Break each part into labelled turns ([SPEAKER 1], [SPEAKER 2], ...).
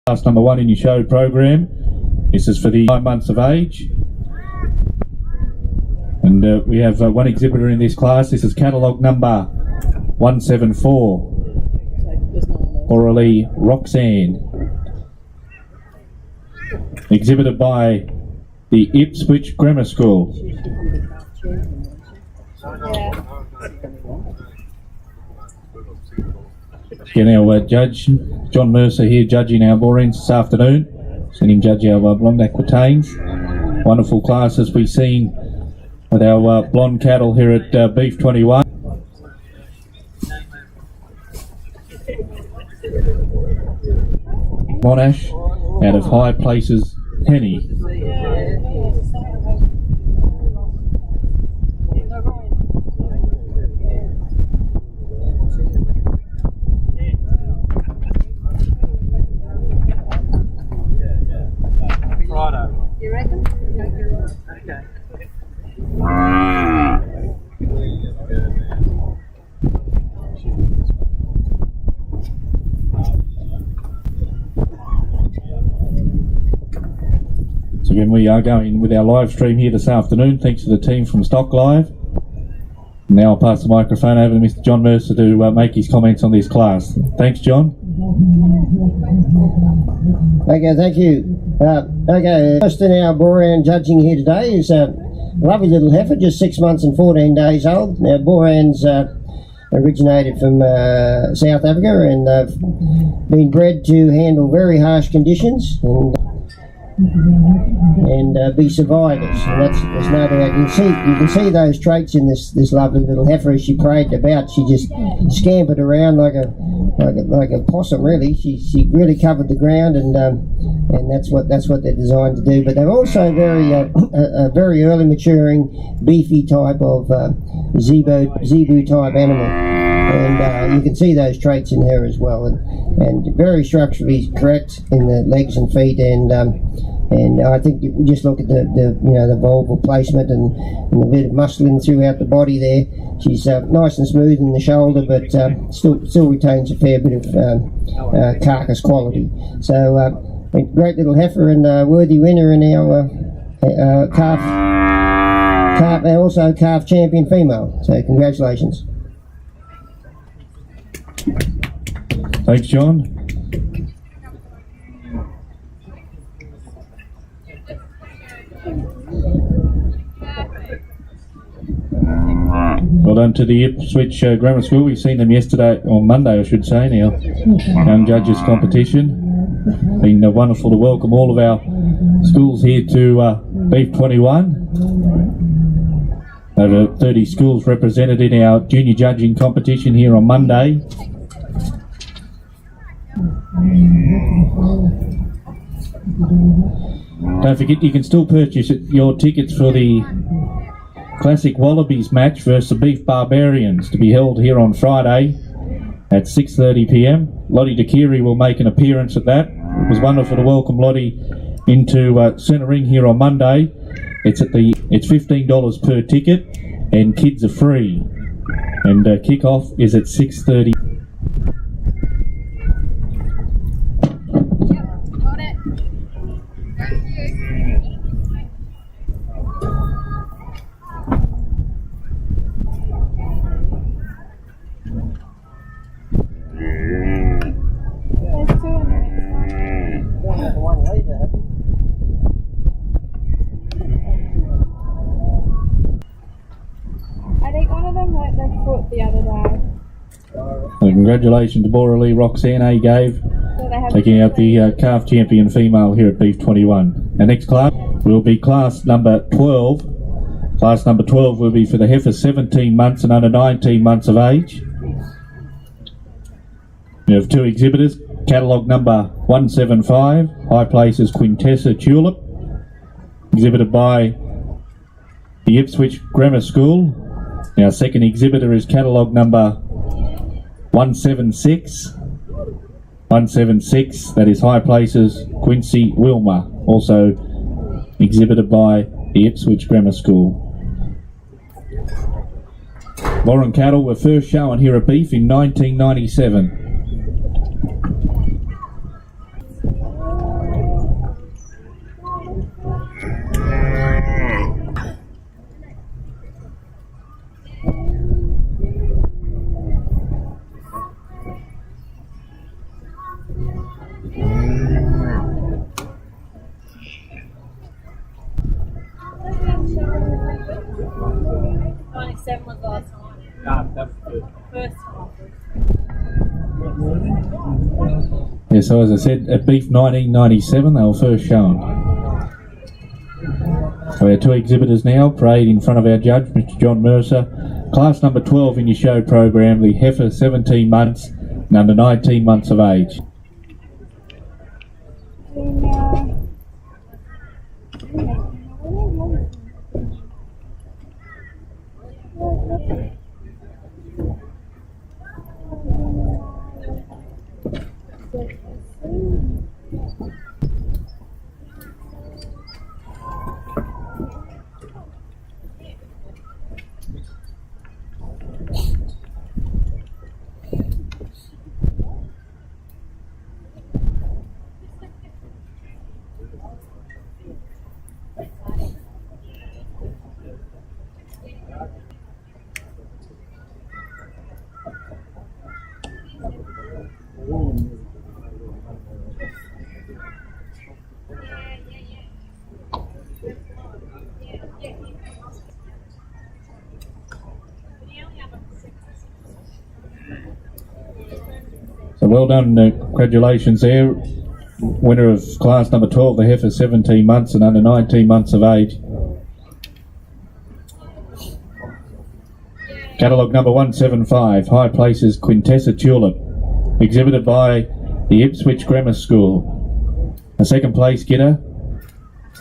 [SPEAKER 1] Class number 1 in your show program. This is for the 9 months of age. And we have one exhibitor in this class. This is catalogue number 174. Orally Roxanne. Exhibited by the Ipswich Grammar School. Again, our judge, John Mercer here, judging our Borans this afternoon. Seen him judge our blonde Aquitaines. Wonderful classes we've seen with our blonde cattle here at Beef 21. Monash out of High Places, Henny.
[SPEAKER 2] You reckon? Okay.
[SPEAKER 1] So again, we are going with our live stream here this afternoon. Thanks to the team from Stock Live. Now I'll pass the microphone over to Mr. John Mercer to make his comments on this class. Thanks, John.
[SPEAKER 3] Okay, thank you. Okay, first in our Boran judging here today is a lovely little heifer, just 6 months and 14 days old. Now, Boran's originated from South Africa, and they've been bred to handle very harsh conditions and be survivors. And there's no doubt. You can see those traits in this lovely little heifer as she prayed about. She just scampered around like a possum. Really, she really covered the ground, and that's what they're designed to do. But they're also a very early maturing beefy type of zebu type animal. And you can see those traits in her as well, and very structurally correct in the legs and feet, and I think you just look at the vulval placement and a bit of muscling throughout the body there. She's nice and smooth in the shoulder, but still retains a fair bit of carcass quality. So a great little heifer and a worthy winner in our calf, and also calf champion female. So congratulations.
[SPEAKER 1] Thanks, John. Well done to the Ipswich Grammar School. We've seen them yesterday, or Monday I should say now, young judges competition. Been wonderful to welcome all of our schools here to Beef 21. Over 30 schools represented in our junior judging competition here on Monday. Don't forget, you can still purchase your tickets for the Classic Wallabies match versus the Beef Barbarians to be held here on Friday at 6:30 p.m. Lottie DeKiri will make an appearance at that. It was wonderful to welcome Lottie into centre ring here on Monday. It's $15 per ticket, and kids are free. And kick-off is at 6:30.
[SPEAKER 2] The other day.
[SPEAKER 1] Congratulations to Boran Roxanne Gave, taking out the calf champion female here at Beef 21. Our next class will be class number 12. Class number 12 will be for the heifer 17 months and under 19 months of age. We have two exhibitors. Catalogue number 175, High Places Quintessa Tulip, exhibited by the Ipswich Grammar School. Our second exhibitor is catalogue number 176. 176, that is High Places Quincy Wilmer, also exhibited by the Ipswich Grammar School. Boran cattle were first shown here at Beef in 1997.
[SPEAKER 2] 97 was last time. First time.
[SPEAKER 1] Yeah, so as I said, at Beef 1997 they were first shown. So our two exhibitors now parade in front of our judge, Mr. John Mercer. Class number 12 in your show program, the heifer 17 months and under 19 months of age. So well done, congratulations there. Winner of class number 12, the heifer 17 months and under 19 months of age. Catalogue number 175, High Places Quintessa Tulip, exhibited by the Ipswich Grammar School. A second place getter,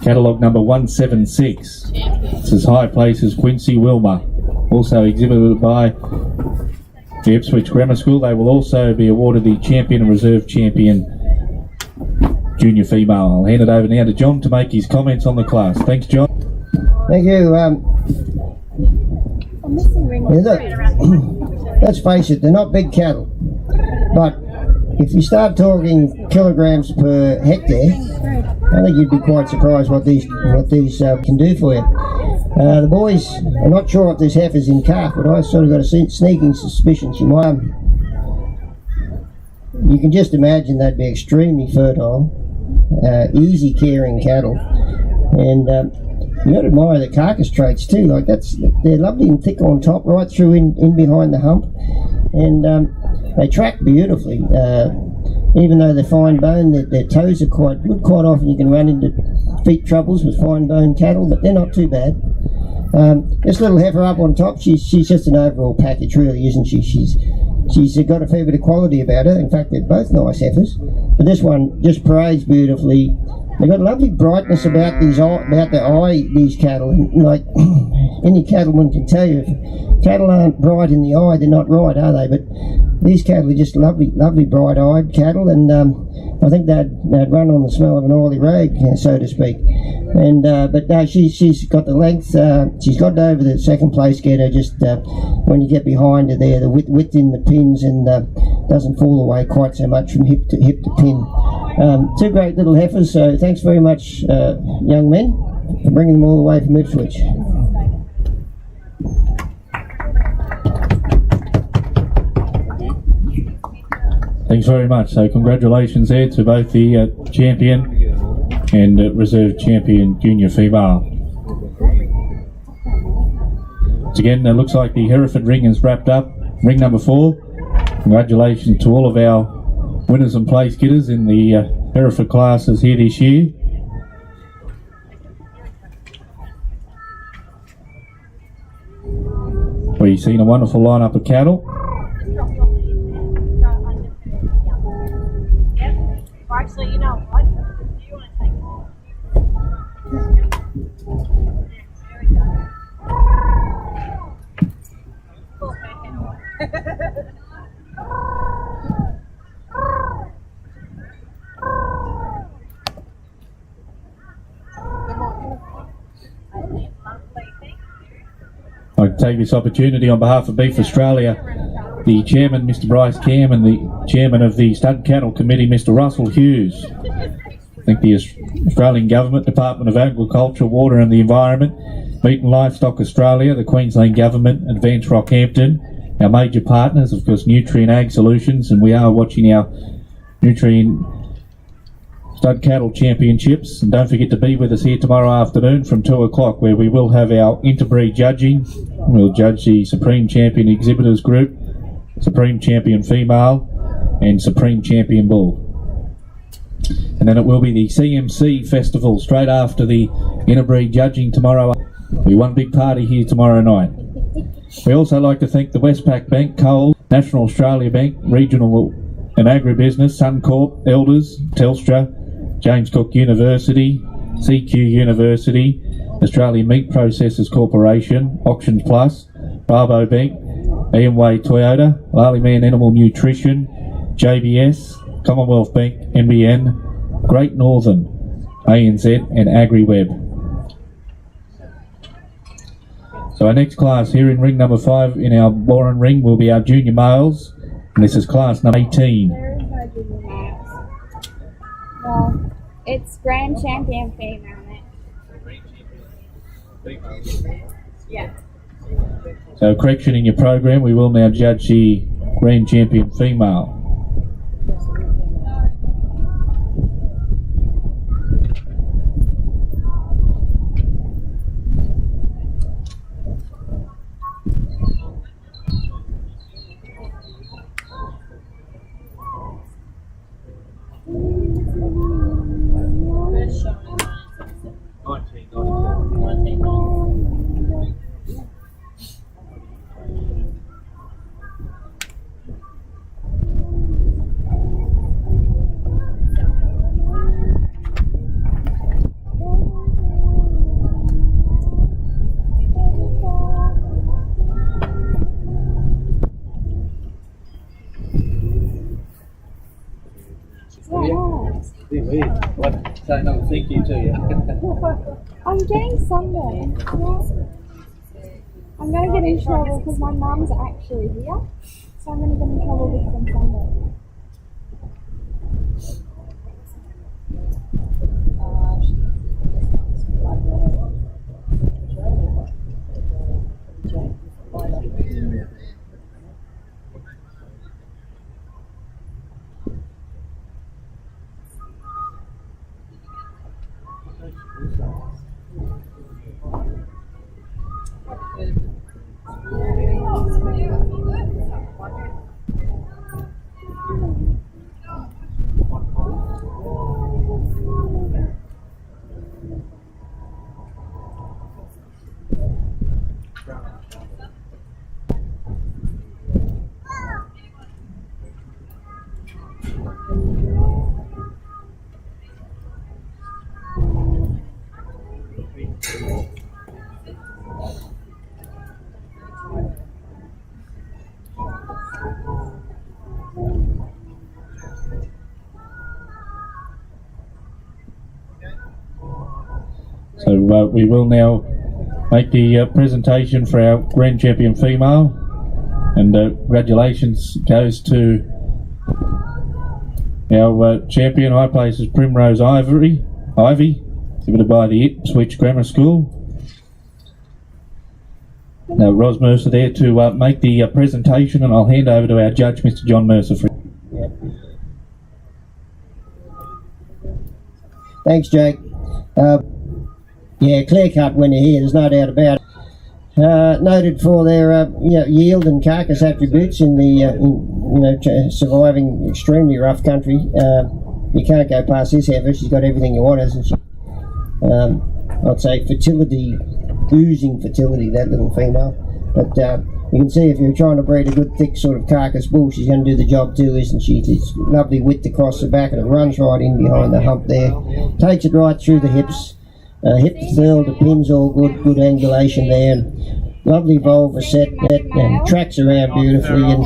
[SPEAKER 1] catalogue number 176. This is High Places Quincy Wilmer, also exhibited by the Ipswich Grammar School. They will also be awarded the Champion and Reserve Champion Junior Female. I'll hand it over now to John to make his comments on the class. Thanks, John.
[SPEAKER 3] Thank you. Let's face it, they're not big cattle, but if you start talking kilograms per hectare, I think you'd be quite surprised what these can do for you. The boys, I'm not sure if this heifer's in calf, but I sort of got a sneaking suspicion she might. You can just imagine they'd be extremely fertile, easy caring cattle, and you got to admire the carcass traits too. Like they're lovely and thick on top, right through in behind the hump, and they track beautifully. Even though they're fine bone, their toes are quite good. Quite often you can run into feet troubles with fine bone cattle, but they're not too bad. This little heifer up on top, she's just an overall package, really, isn't she? She's got a fair bit of quality about her. In fact, they're both nice heifers, but this one just parades beautifully. They've got a lovely brightness about their eye, these cattle. And like any cattleman can tell you, if cattle aren't bright in the eye, they're not right, are they? But these cattle are just lovely bright-eyed cattle, and I think they'd run on the smell of an oily rag, so to speak. And but no, she's got the length. She's got over the second place getter. Just when you get behind her there, the width in the pins, and doesn't fall away quite so much from hip to pin. Two great little heifers. So thanks very much, young men, for bringing them all the way from Ipswich.
[SPEAKER 1] Thanks very much. So congratulations there to both the champion and reserve champion junior female. Once again, it looks like the Hereford ring is wrapped up. Ring number 4. Congratulations to all of our winners and place getters in the Hereford classes here this year. We've seen a wonderful lineup of cattle.
[SPEAKER 2] Actually, you know what? Do you want to take
[SPEAKER 1] I'd like to take this opportunity on behalf of Beef Australia, the chairman, Mr. Bryce Cam, and the chairman of the Stud Cattle Committee, Mr. Russell Hughes. I thank the Australian Government, Department of Agriculture, Water and the Environment, Meat and Livestock Australia, the Queensland Government, Advance Rockhampton, our major partners, of course, Nutrient Ag Solutions, and we are watching our Nutrient Stud Cattle Championships. And don't forget to be with us here tomorrow afternoon from 2 o'clock, where we will have our interbreed judging. We'll judge the Supreme Champion Exhibitors Group, Supreme Champion Female, and Supreme Champion Bull. And then it will be the CMC Festival straight after the interbreed judging tomorrow. There'll be one big party here tomorrow night. We also like to thank the Westpac Bank, Coles, National Australia Bank, Regional and Agribusiness, Suncorp, Elders, Telstra, James Cook University, CQ University, Australian Meat Processors Corporation, Auctions Plus, Bravo Bank, EMWay Toyota, Lally Man Animal Nutrition, JBS, Commonwealth Bank, NBN, Great Northern, ANZ and AgriWeb. So our next class here in ring number 5 in our Boran ring will be our junior males, and this is class number 18.
[SPEAKER 2] There is no junior males. Well, it's Grand Champion Female match. Yeah.
[SPEAKER 1] So correction in your program, we will now judge the Grand Champion Female. Say no thank you to you.
[SPEAKER 2] I'm getting sunburned. I'm going to get in trouble because my mum's actually here. So I'm going to get in trouble because I'm sunburned.
[SPEAKER 1] So we will now make the presentation for our Grand Champion Female, and congratulations goes to our champion high places Primrose Ivy, exhibited by the Ipswich Grammar School. Now Ros Mercer there to make the presentation, and I'll hand over to our judge, Mr. John Mercer.
[SPEAKER 3] Thanks, Jake. Yeah, clear cut winner here, there's no doubt about it. Noted for their yield and carcass attributes in the surviving extremely rough country. You can't go past this heifer. She's got everything you want, hasn't she? I'd say fertility, oozing fertility, that little female. But you can see if you're trying to breed a good thick sort of carcass bull, she's going to do the job too, isn't she? It's lovely width across the back and it runs right in behind the hump there. Takes it right through the hips. Hip furl, the pin's all good angulation there, and lovely vulva set and tracks around beautifully, and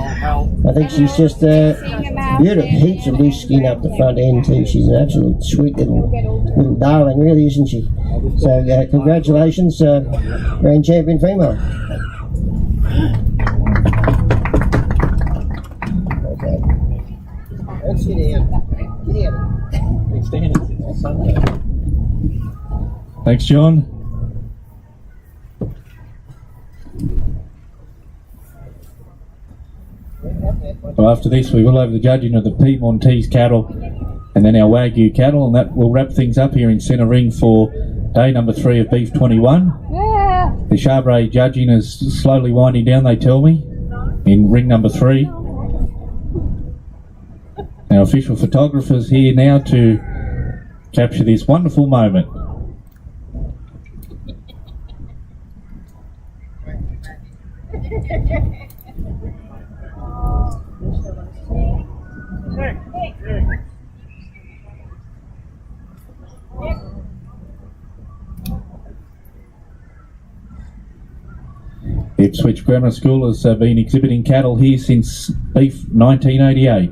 [SPEAKER 3] I think she's just beautiful, heaps of loose skin up the front end too. She's an absolute sweet little darling, really, isn't she? So congratulations, Grand Champion Female. Okay. Let's sit down. Get down.
[SPEAKER 1] Thanks, John. So after this, we will have the judging of the Piedmontese cattle and then our Wagyu cattle, and that will wrap things up here in Centre Ring for day number 3 of Beef 21.
[SPEAKER 2] Yeah.
[SPEAKER 1] The Charbret judging is slowly winding down, they tell me, in ring number 3. Our official photographer's here now to capture this wonderful moment. Ipswich Grammar School has been exhibiting cattle here since Beef 1988.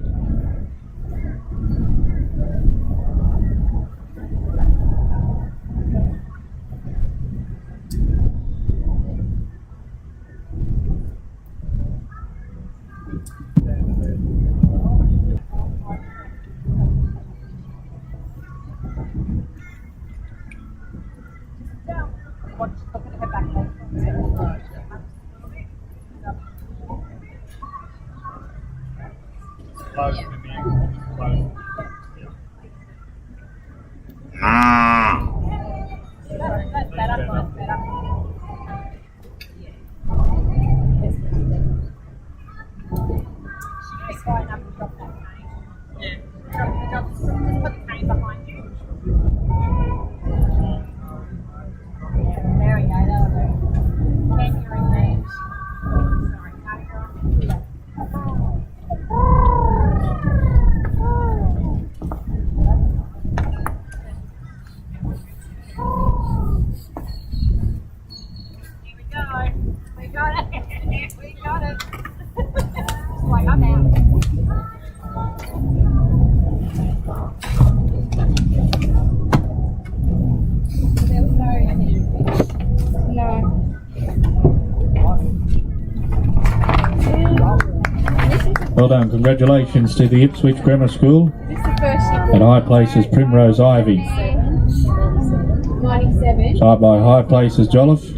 [SPEAKER 1] Well done, congratulations to the Ipswich Grammar School and High Places Primrose Ivy.
[SPEAKER 2] 97.
[SPEAKER 1] Side by High Places Jolliffe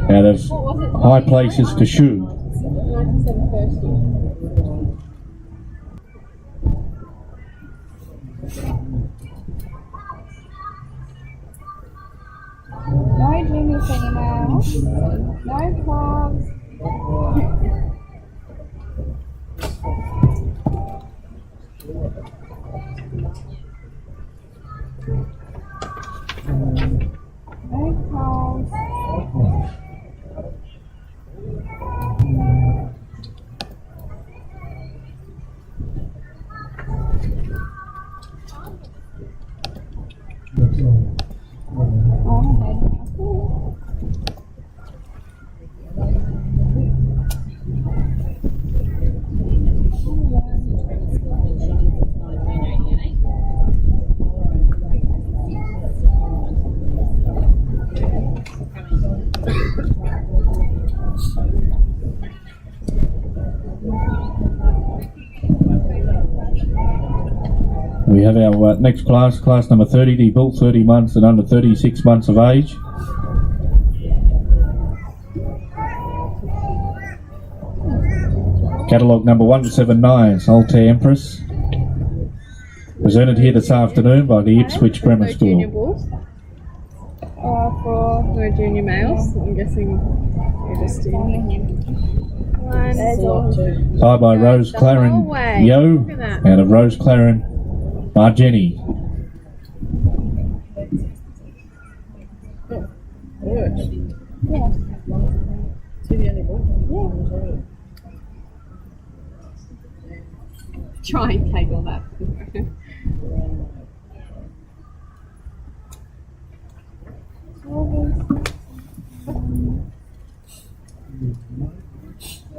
[SPEAKER 1] out of High Places Cashew.
[SPEAKER 2] 97 first year. No junior females, no calves. No calves.
[SPEAKER 1] We have our next class, class number 30, the bull 30 months and under 36 months of age. Catalogue number 179, Saltaire Empress. Presented here this afternoon by the Ipswich Grammar
[SPEAKER 4] No junior
[SPEAKER 1] School.
[SPEAKER 4] bulls. For no junior males. I'm guessing you're just doing one.
[SPEAKER 1] Side by Rose
[SPEAKER 4] The whole
[SPEAKER 1] Claren
[SPEAKER 4] way.
[SPEAKER 1] Yo
[SPEAKER 4] Look at that.
[SPEAKER 1] out of Rose Claren Margeni.
[SPEAKER 4] Try and take all that.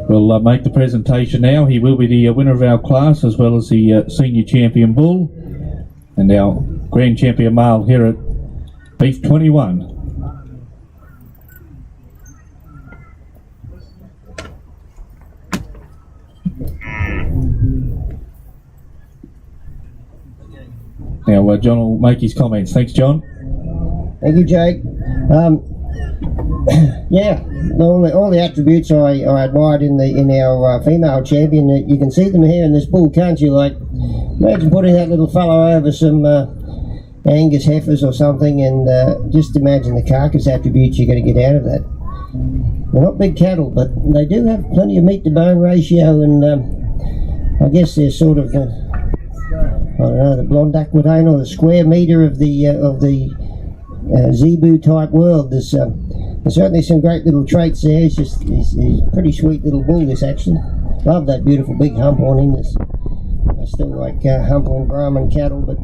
[SPEAKER 1] We'll make the presentation now. He will be the winner of our class as well as the senior champion bull and our grand champion male here at Beef 21. Now John will make his comments. Thanks, John.
[SPEAKER 3] Thank you, Jake. Yeah, all the attributes I admired in our female champion. You can see them here in this bull, can't you? Like imagine putting that little fellow over some Angus heifers or something, and just imagine the carcass attributes you're going to get out of that. They're not big cattle, but they do have plenty of meat to bone ratio, and I guess they're sort of I don't know, the blonde aquitaine or the square meter of the zebu type world. There's certainly some great little traits there. He's a pretty sweet little bull, this actually. Love that beautiful big hump on him. I still like hump on Brahman cattle, but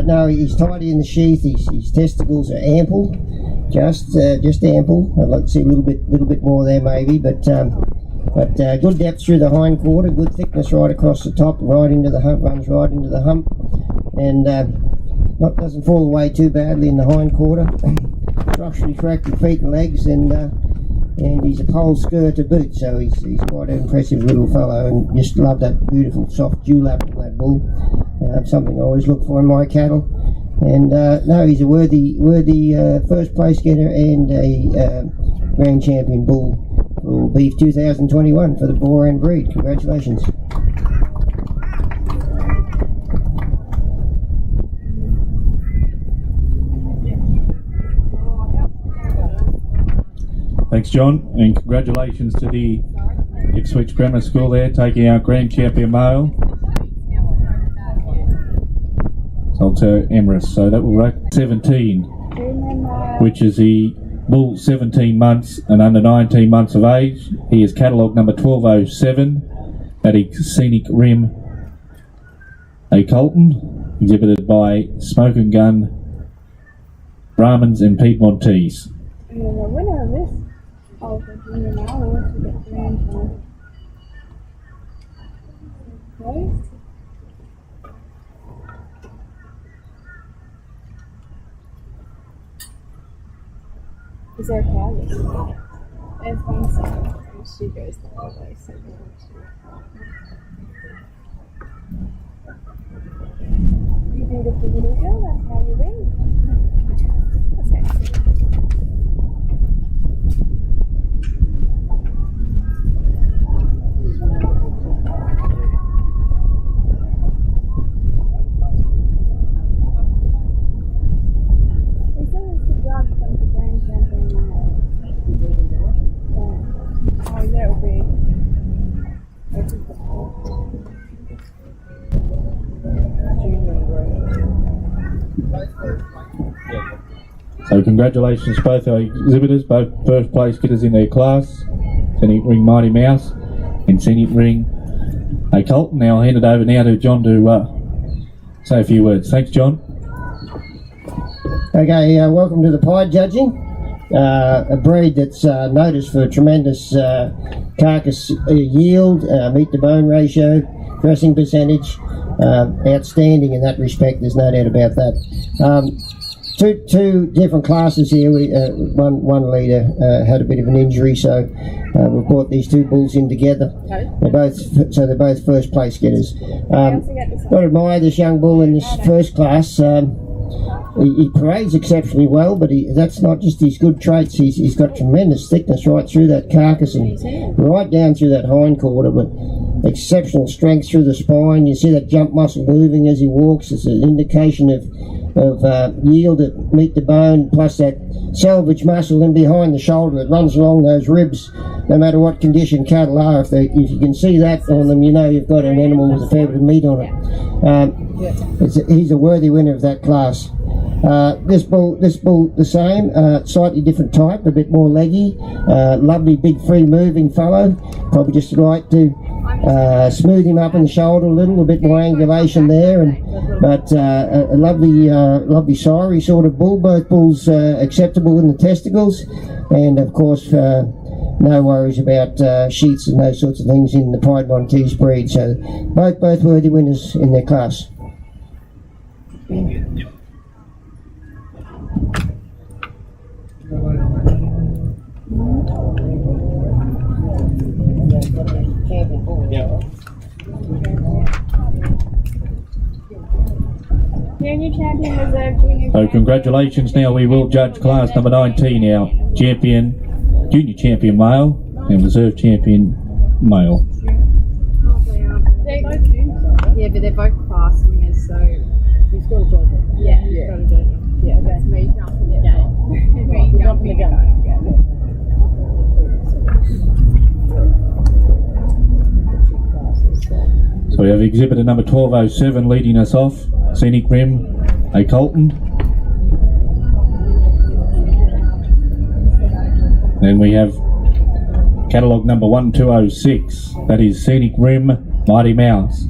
[SPEAKER 3] no, he's tidy in the sheath. His testicles are ample, just ample. I'd like to see a little bit more there maybe, but good depth through the hind quarter, good thickness right across the top, right into the hump, runs right into the hump, and doesn't fall away too badly in the hind quarter. Structurally corrected feet and legs, and he's a pole skirt to boot, so he's quite an impressive little fellow, and just love that beautiful soft dewlap on that bull. Something I always look for in my cattle, and no, he's a worthy first place getter and a grand champion bull for Beef 2021 for the Boran breed. Congratulations.
[SPEAKER 1] Thanks, John, and congratulations to the Ipswich Grammar School there, taking our grand champion male. Sold to Emrys, so that will rack 17, which is the bull 17 months and under 19 months of age. He is catalogue number 1207 at a Scenic Rim, a Colton, exhibited by Smoke and Gun, Brahmins and Piedmontese.
[SPEAKER 2] And the winner of this, the junior now, will get grand final. Okay. Is there a cow? There's one side. She goes the whole way. So you beautiful little girl, that's how you win. That's excellent. It's always the job from the grand champion now. Oh, that'll be.
[SPEAKER 1] So congratulations to both our exhibitors, both first place getters in their class, Scenic Ring Mighty Mouse and Scenic Ring a Colton. Now I'll hand it over now to John to say a few words. Thanks, John.
[SPEAKER 3] Okay, welcome to the Pied judging. A breed that's noticed for tremendous carcass yield, meat to bone ratio, dressing percentage, outstanding in that respect. There's no doubt about that. Two different classes here. One leader had a bit of an injury, so we've brought these two bulls in together. They're both first place getters. Got to admire this young bull in this first class. He parades exceptionally well, but that's not just his good traits. He's got tremendous thickness right through that carcass and right down through that hind quarter, but exceptional strength through the spine. You see that jump muscle moving as he walks. It's an indication of yield at meat to bone, plus that selvage muscle in behind the shoulder that runs along those ribs. No matter what condition cattle are, if you can see that on them, you know you've got an animal with a fair bit of meat on it. He's a worthy winner of that class. This bull the same, slightly different type, a bit more leggy, lovely big free moving fellow, probably just right to smooth him up in the shoulder a little, a bit more angulation there, but a lovely sorry sort of bull. Both bulls acceptable in the testicles, and of course no worries about sheets and those sorts of things in the Piedmontese breed. So both worthy winners in their class.
[SPEAKER 2] Junior champion reserve junior.
[SPEAKER 1] So congratulations. Now we will judge class number 19, our champion, junior champion male and reserve champion male.
[SPEAKER 2] Thank you. but they're both class winners, so
[SPEAKER 4] He's got a job.
[SPEAKER 2] yeah.
[SPEAKER 4] Yeah.
[SPEAKER 2] Got a job.
[SPEAKER 4] Yeah,
[SPEAKER 2] That's
[SPEAKER 4] okay.
[SPEAKER 2] me jumping the gate. Me jumping the gate.
[SPEAKER 1] So we have exhibitor number 1207 leading us off, Scenic Rim, a Colton. Then we have catalogue number 1206, that is Scenic Rim, Mighty Mouse.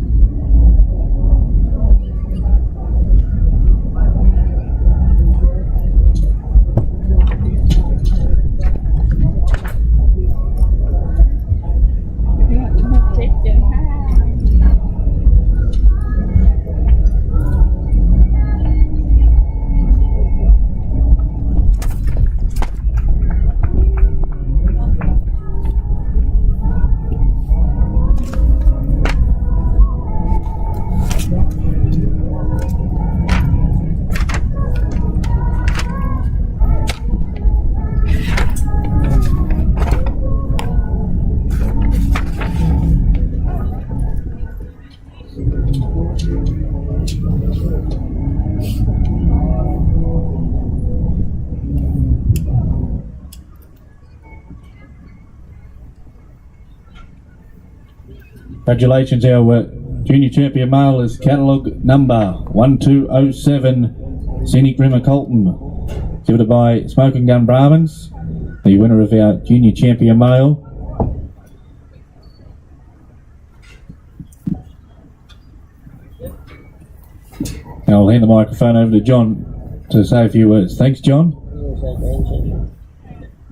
[SPEAKER 1] Congratulations, our junior champion male is catalogue number 1207, Scenic Rim of Colton, exhibited by Smoking Gun Brahmins, the winner of our junior champion male. Now I'll hand the microphone over to John to say a few words. Thanks, John.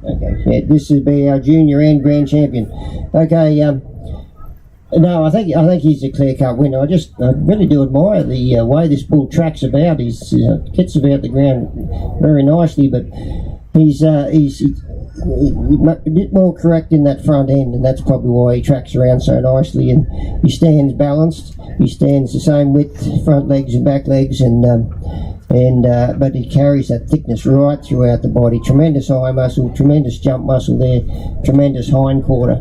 [SPEAKER 3] Okay, yeah, this will be our junior and grand champion. Okay, no, I think he's a clear-cut winner. I really do admire the way this bull tracks about. He gets about the ground very nicely, but he's a bit more correct in that front end, and that's probably why he tracks around so nicely. And he stands balanced. He stands the same width, front legs and back legs, but he carries that thickness right throughout the body. Tremendous eye muscle, tremendous jump muscle there, tremendous hind quarter.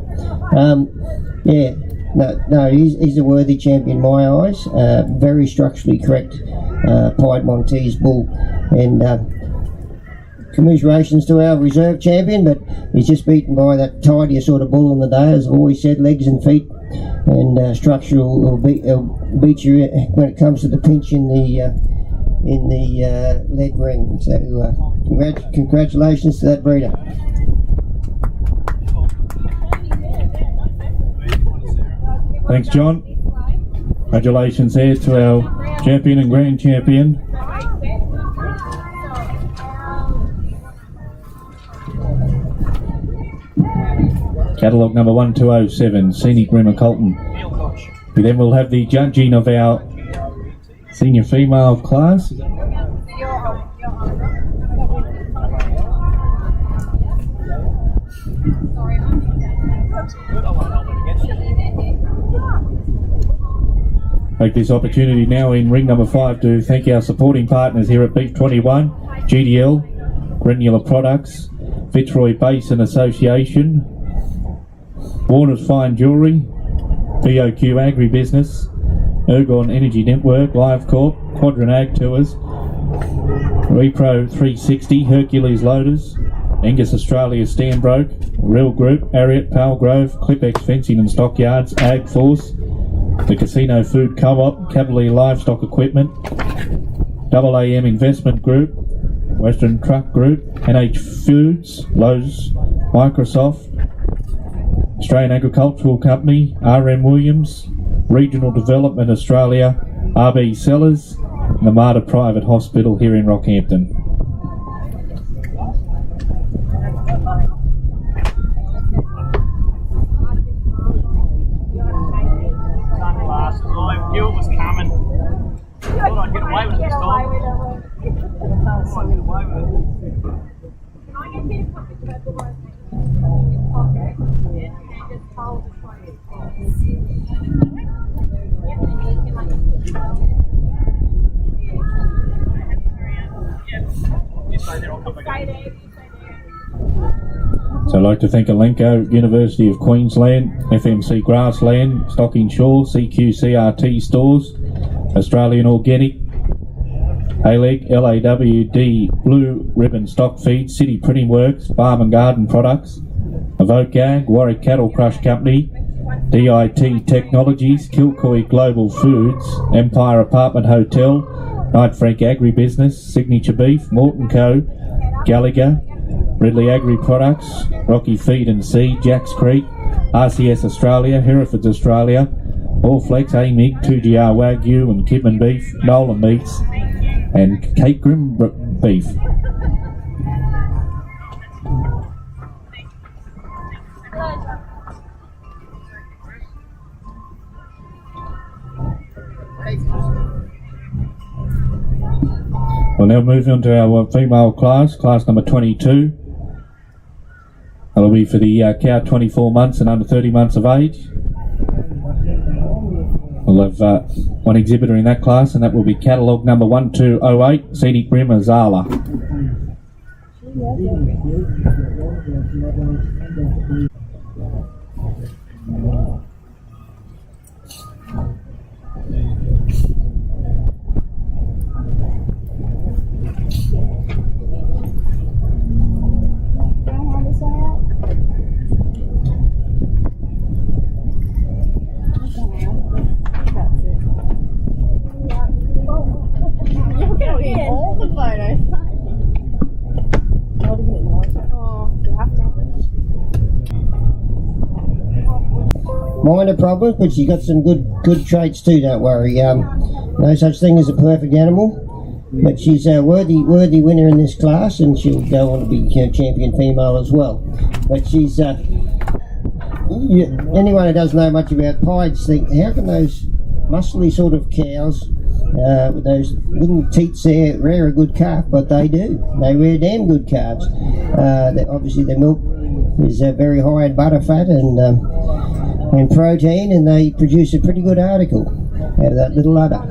[SPEAKER 3] Yeah. No, he's a worthy champion in my eyes. Very structurally correct Piedmontese bull, and commiserations to our reserve champion, but he's just beaten by that tidier sort of bull on the day, as I've always said, legs and feet, and structural will beat you when it comes to the pinch in the leg ring. So congratulations to that breeder.
[SPEAKER 1] Thanks, John. Congratulations there to our champion and grand champion. Catalogue number 1207, Scenic Rim of Colton. We then will have the judging of our senior female class. Take this opportunity now in ring number 5 to thank our supporting partners here at Beef 21, GDL, Granular Products, Fitzroy Basin Association, Warner's Fine Jewellery, BOQ Agribusiness, Ergon Energy Network, Live Corp, Quadrant Ag Tours, Repro 360, Hercules Loaders, Angus Australia Stanbroke, Real Group, Ariat, Palgrove, Clipex Fencing and Stockyards, Ag Force, the Casino Food Co-op, Cavalier Livestock Equipment, AAM Investment Group, Western Truck Group, NH Foods, Lowe's, Microsoft, Australian Agricultural Company, RM Williams, Regional Development Australia, RB Sellers, and the Mater Private Hospital here in Rockhampton.
[SPEAKER 5] I knew it was coming. Thought I'd get away with it this time. Thought I'd get away with it.
[SPEAKER 2] Can I get you to put the purple one in your pocket? Yeah. And just hold the phone.
[SPEAKER 5] You stay there, I'll come back.
[SPEAKER 2] Stay there.
[SPEAKER 1] So I'd like to thank Elenco, University of Queensland, FMC Grassland, Stocking Shore, CQCRT stores, Australian Organic, A-Leg, LAWD, Blue Ribbon Stock Feed, City Printing Works, Farm and Garden Products, Evoke Ag, Warwick Cattle Crush Company, DIT Technologies, Kilcoy Global Foods, Empire Apartment Hotel, Knight Frank Agribusiness, Signature Beef, Morton Co, Gallagher, Ridley Agri Products, Rocky Feed and Seed, Jacks Creek, RCS Australia, Herefords Australia, Allflex, AMIG, 2GR Wagyu and Kidman Beef, Nolan Meats and Cape Grim Beef. We'll now move on to our female class number 22. That'll be for the cow 24 months and under 30 months of age. We'll have one exhibitor in that class, and that will be catalogue number 1208, Scenic Rim Azala.
[SPEAKER 3] Minor problems, but she's got some good traits too, don't worry. No such thing as a perfect animal, but she's a worthy winner in this class, and she'll go on to be champion female as well. But she's anyone who doesn't know much about pieds think, how can those muscly sort of cows with those little teats there rear a good calf? But they do. They rear damn good calves. Obviously their milk is very high in butter fat and protein, and they produce a pretty good article out of that little udder.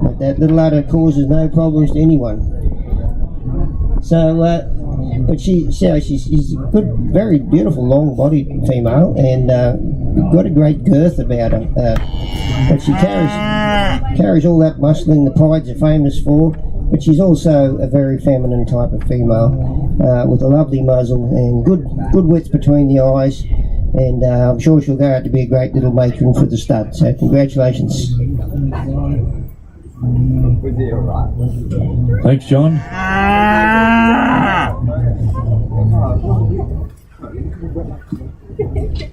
[SPEAKER 3] But that little udder causes no problems to anyone. So, but she's a good, very beautiful, long-bodied female, and got a great girth about her. But she carries all that muscling the pieds are famous for. But she's also a very feminine type of female, with a lovely muzzle and good width between the eyes. And I'm sure she'll go out to be a great little matron for the stud. So congratulations.
[SPEAKER 1] Thanks, John.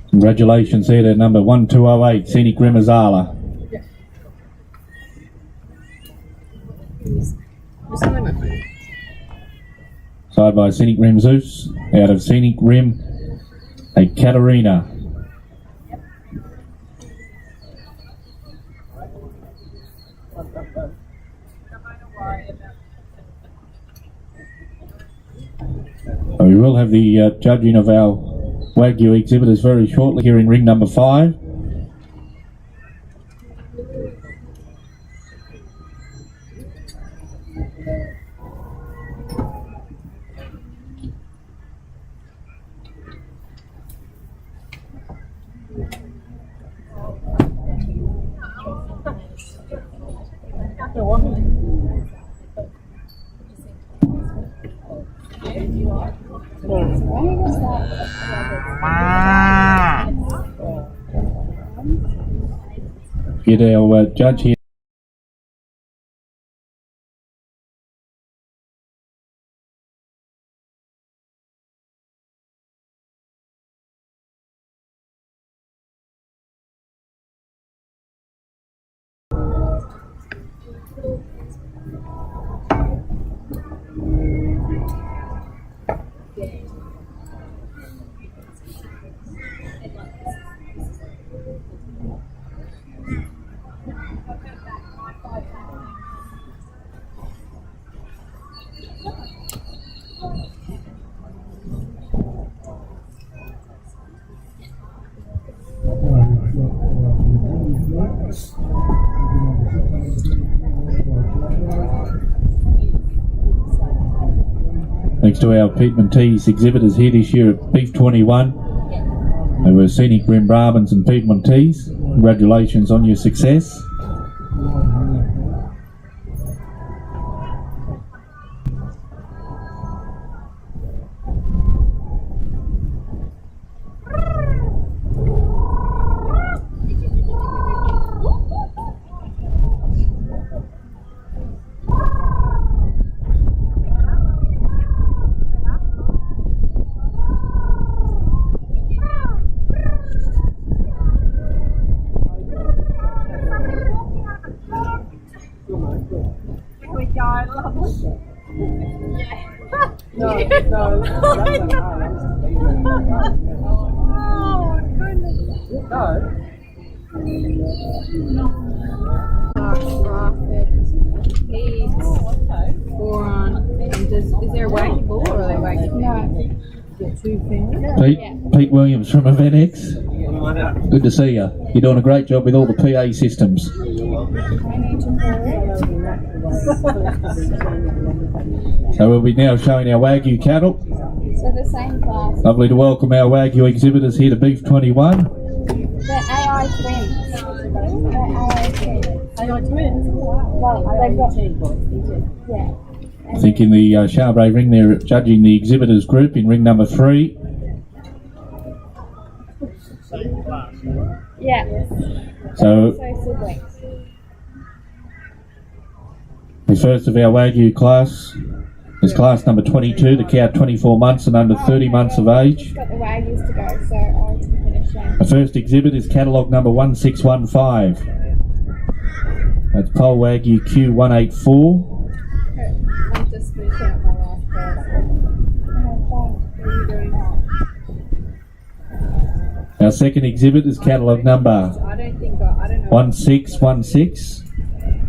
[SPEAKER 1] Congratulations here to number 1208, Scenic Rim Azala. Side by Scenic Rim Zeus, out of Scenic Rim, a Katarina. So we will have the judging of our Wagyu exhibitors very shortly here in ring number 5. Get our judge here. Thanks to our Piedmontese exhibitors here this year at Beef 21. They were Scenic Rim Brahmins and Piedmontese. Congratulations on your success.
[SPEAKER 4] Boran. And is there a Wagyu bull or are they Wagyu?
[SPEAKER 2] No.
[SPEAKER 4] Two things.
[SPEAKER 1] Pete Williams from Event X. Good to see you. You're doing a great job with all the PA systems. So we'll be now showing our Wagyu cattle.
[SPEAKER 2] So the same class.
[SPEAKER 1] Lovely to welcome our Wagyu exhibitors here to Beef 21.
[SPEAKER 2] They're AI twins. AI twins. Well, they've got. Yeah.
[SPEAKER 1] I think in the Charbray ring they're judging the exhibitors group in ring number 3.
[SPEAKER 2] Yeah.
[SPEAKER 1] So
[SPEAKER 2] So siblings.
[SPEAKER 1] the first of our Wagyu class is class number 22, the cow 24 months and under 30 months of age.
[SPEAKER 2] Got the Wagyus to go, so I'll finish them.
[SPEAKER 1] The first exhibit is catalogue number 1615. That's Pole Wagyu Q184.
[SPEAKER 4] I'm just finishing up my last class. What are you doing?
[SPEAKER 1] Our second exhibit is catalogue number
[SPEAKER 4] I don't know.
[SPEAKER 1] 1616.
[SPEAKER 4] To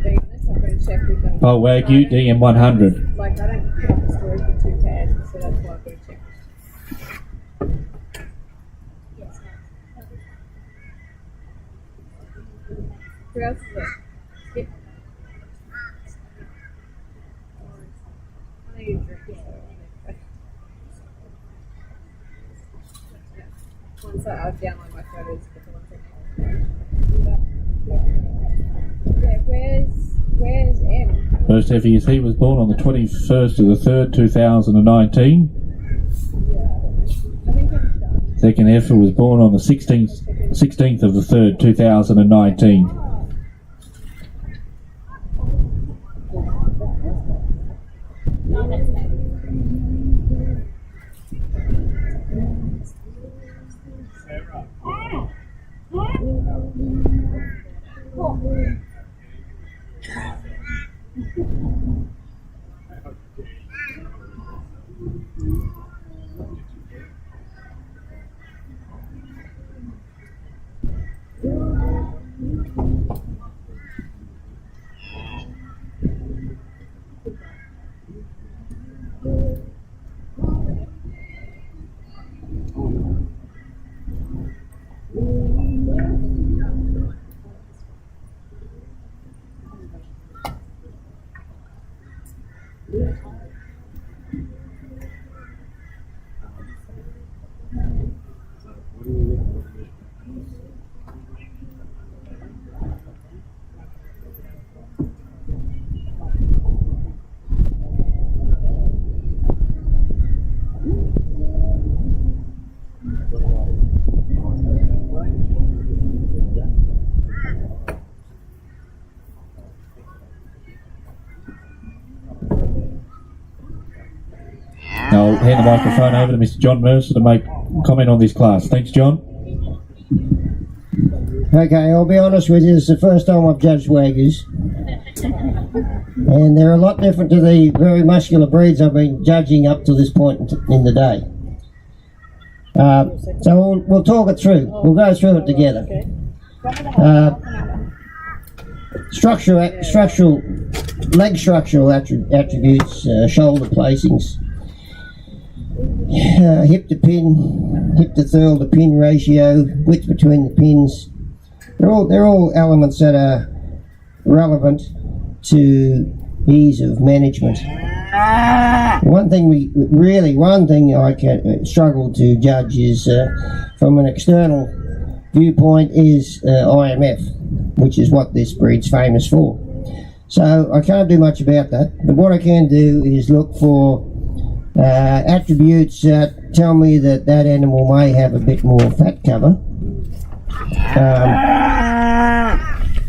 [SPEAKER 4] be honest, I'm going to check with them.
[SPEAKER 1] Pole Wagyu DM100.
[SPEAKER 4] Like, I don't put up the story for 2 pads, so that's why I've got to check. Who else is it? Skip. I know you drink, so once I'll download my photos for the one. Yeah, where's M?
[SPEAKER 1] First FEC was born on the 21st of the 3rd, 2019.
[SPEAKER 4] I think I'm done.
[SPEAKER 1] Second heifer was born on the 16th of the 3rd, 2019. I'll hand the microphone over to Mr. John Mercer to make comment on this class. Thanks, John.
[SPEAKER 3] Okay, I'll be honest with you, it's the first time I've judged Wagyus. And they're a lot different to the very muscular breeds I've been judging up to this point in the day. So we'll talk it through. We'll go through it together. Leg structural attributes, shoulder placings, hip to pin, hip to thurl to pin ratio, width between the pins. They're all elements that are relevant to ease of management. One thing I can struggle to judge is from an external viewpoint is IMF, which is what this breed's famous for. So I can't do much about that, but what I can do is look for attributes that tell me that animal may have a bit more fat cover.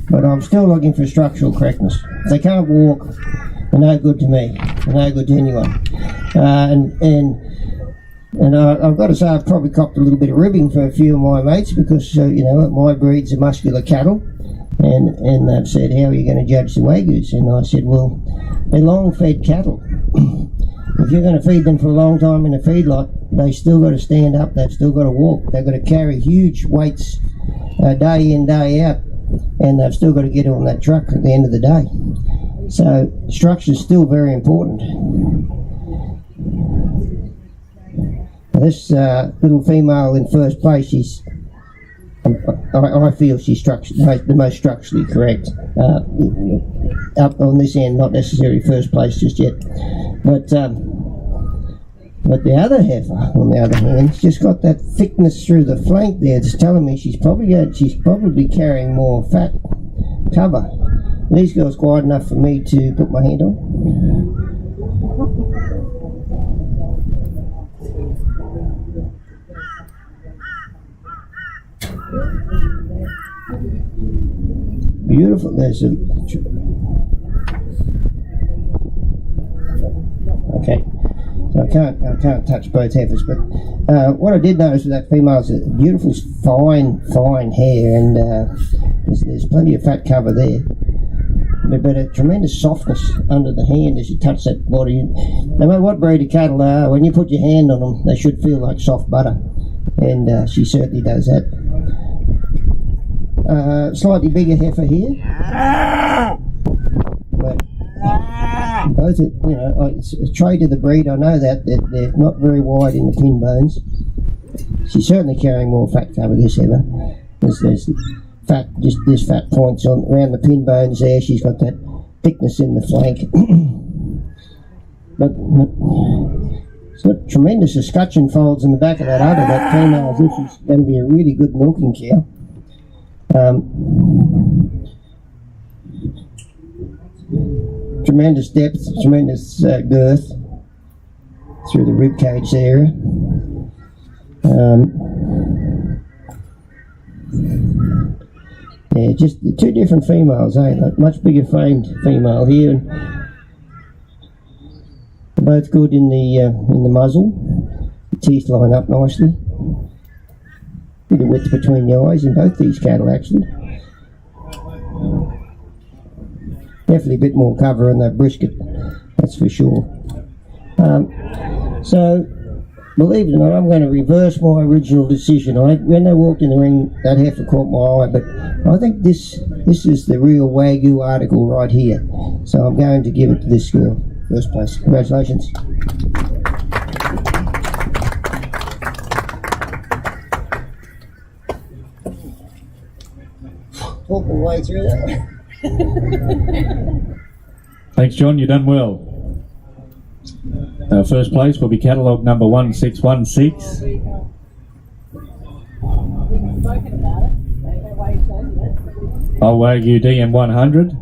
[SPEAKER 3] But I'm still looking for structural correctness. If they can't walk, they're no good to me. They're no good to anyone. And I've got to say I've probably copped a little bit of ribbing from a few of my mates because, my breeds are muscular cattle. And they've said, how are you going to judge the Wagyus? And I said, well, they're long-fed cattle. if you're going to feed them for a long time in a feedlot, they still got to stand up, they've still got to walk, they've got to carry huge weights day in, day out, and they've still got to get on that truck at the end of the day. So structure is still very important. This little female in first place, I feel she's the most structurally correct. Up on this end, not necessarily first place just yet. But the other heifer, on the other hand, has just got that thickness through the flank there. It's telling me she's probably carrying more fat cover. These girls wide enough for me to put my hand on. Beautiful. There's a. Okay. So I can't touch both heifers, but what I did notice with that female is a beautiful, fine hair, and there's plenty of fat cover there. But a tremendous softness under the hand as you touch that body. No matter what breed of cattle they are, when you put your hand on them, they should feel like soft butter, and she certainly does that. Slightly bigger heifer here, but both, it's a trait of the breed. I know that they're not very wide in the pin bones. She's certainly carrying more fat cover this heifer. There's fat, just there's fat points around the pin bones there. She's got that thickness in the flank. But it's got tremendous escutcheon folds in the back of that udder. That female as if she's going to be a really good milking cow. Tremendous depth, tremendous girth through the rib cage area. Yeah, just two different females, like much bigger framed female here, and they're both good in the muzzle. The teeth line up nicely. Bit of width between the eyes in both these cattle, actually. Definitely a bit more cover on that brisket, that's for sure. So, believe it or not, I'm going to reverse my original decision. When they walked in the ring, that heifer caught my eye, but I think this is the real Wagyu article right here. So I'm going to give it to this girl, first place. Congratulations. Talking way through that.
[SPEAKER 1] Thanks, John. You've done well. First place will be catalogue number 1616. Old Wagyu DM 100.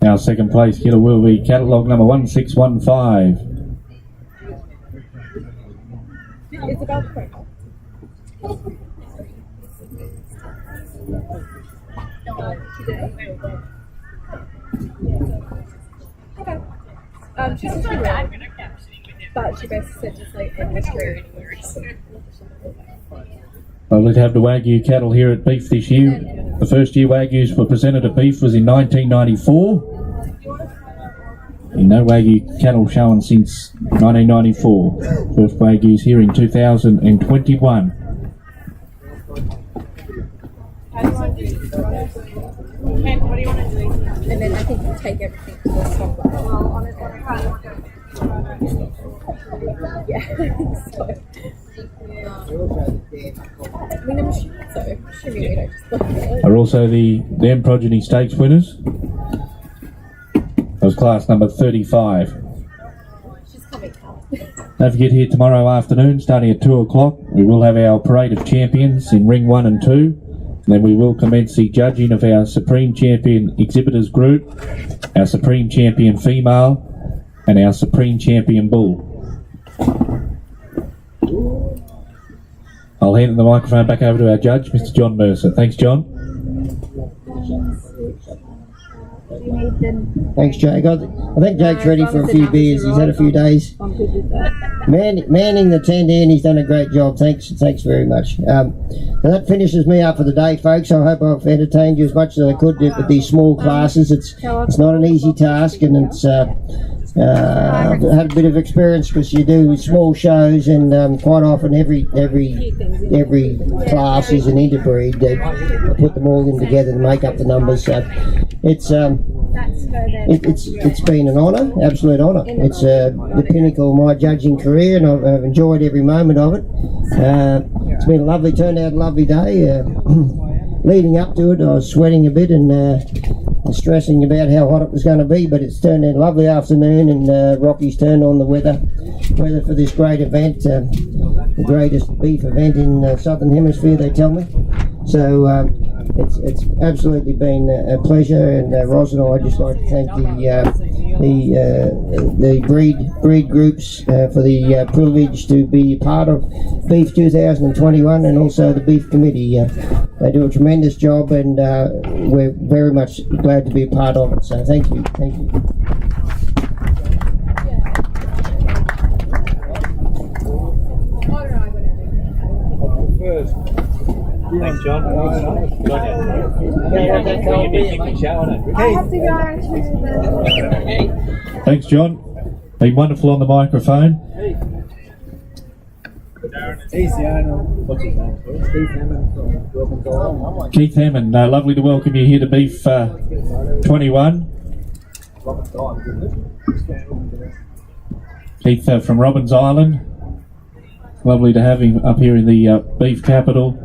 [SPEAKER 1] Our second place killer will be catalogue number 1615.
[SPEAKER 2] It's about the okay. She's a bad, but she basically said just like in history.
[SPEAKER 1] Lovely to have the Wagyu cattle here at Beef this year. The first year Wagyus were presented at Beef was in 1994. And no Wagyu cattle shown since 1994. First Wagyus here in 2021.
[SPEAKER 2] How do you want to do this? Ken, what do you want to do? And then I think you take everything to the top. Well, honestly, I kind of want to yeah. So, I mean, I'm sure so. Assuming we don't just look at it.
[SPEAKER 1] Are also the Dam Progeny Stakes winners. That was class number 35.
[SPEAKER 2] She's coming out.
[SPEAKER 1] Don't forget here tomorrow afternoon, starting at 2 o'clock, we will have our Parade of Champions in Ring 1 and 2. Then we will commence the judging of our Supreme Champion Exhibitors Group, our Supreme Champion Female, and our Supreme Champion Bull. I'll hand the microphone back over to our judge, Mr. John Mercer. Thanks, John.
[SPEAKER 4] do you need then?
[SPEAKER 3] Thanks, Jake. I think Jake's ready for a few beers. He's had a few days.
[SPEAKER 4] I'm good with that.
[SPEAKER 3] Manning the tent in, he's done a great job. Thanks very much. And that finishes me up for the day, folks. I hope I've entertained you as much as I could with these small classes. It's not an easy task, and it's I've had a bit of experience because you do small shows, and quite often every class is an interbreed. They put them all in together to make up the numbers. So it's been an honour, absolute honour. It's the pinnacle of my judging career, and I've enjoyed every moment of it. It's been a lovely turnout, a lovely day. Leading up to it, I was sweating a bit and stressing about how hot it was going to be, but it's turned out a lovely afternoon, and Rocky's turned on the weather for this great event, the greatest beef event in the Southern Hemisphere, they tell me. So it's absolutely been a pleasure, and Ros and I just like to thank the breed groups for the privilege to be part of Beef 2021, and also the Beef Committee. They do a tremendous job, and we're very much glad to be a part of it. So thank you.
[SPEAKER 5] Thanks, John.
[SPEAKER 4] I have to go to
[SPEAKER 1] Thanks, John. Been wonderful on the microphone.
[SPEAKER 5] He's the owner. What's his name? Keith Hammond from Robin's Island.
[SPEAKER 1] Keith Hammond, lovely to welcome you here to Beef 21.
[SPEAKER 5] Robin's Island, isn't it?
[SPEAKER 1] Keith from Robin's Island. Lovely to have him up here in the beef capital,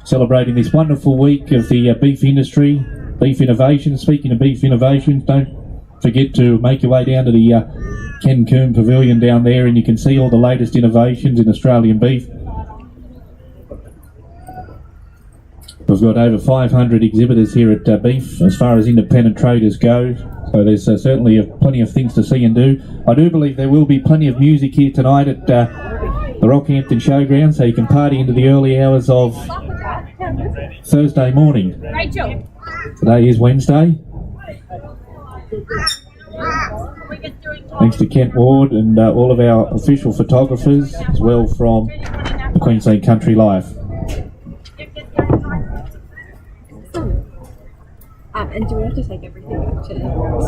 [SPEAKER 1] celebrating this wonderful week of the beef industry, beef innovation. Speaking of beef innovations, don't forget to make your way down to the Ken Coombe Pavilion down there, and you can see all the latest innovations in Australian beef. We've got over 500 exhibitors here at Beef as far as independent traders go, so there's certainly plenty of things to see and do. I do believe there will be plenty of music here tonight at the Rockhampton Showground, so you can party into the early hours of Thursday morning.
[SPEAKER 2] Rachel.
[SPEAKER 1] Today is Wednesday. Thanks to Kent Ward and all of our official photographers, as well from the Queensland Country Life.
[SPEAKER 2] And do we have to take everything back to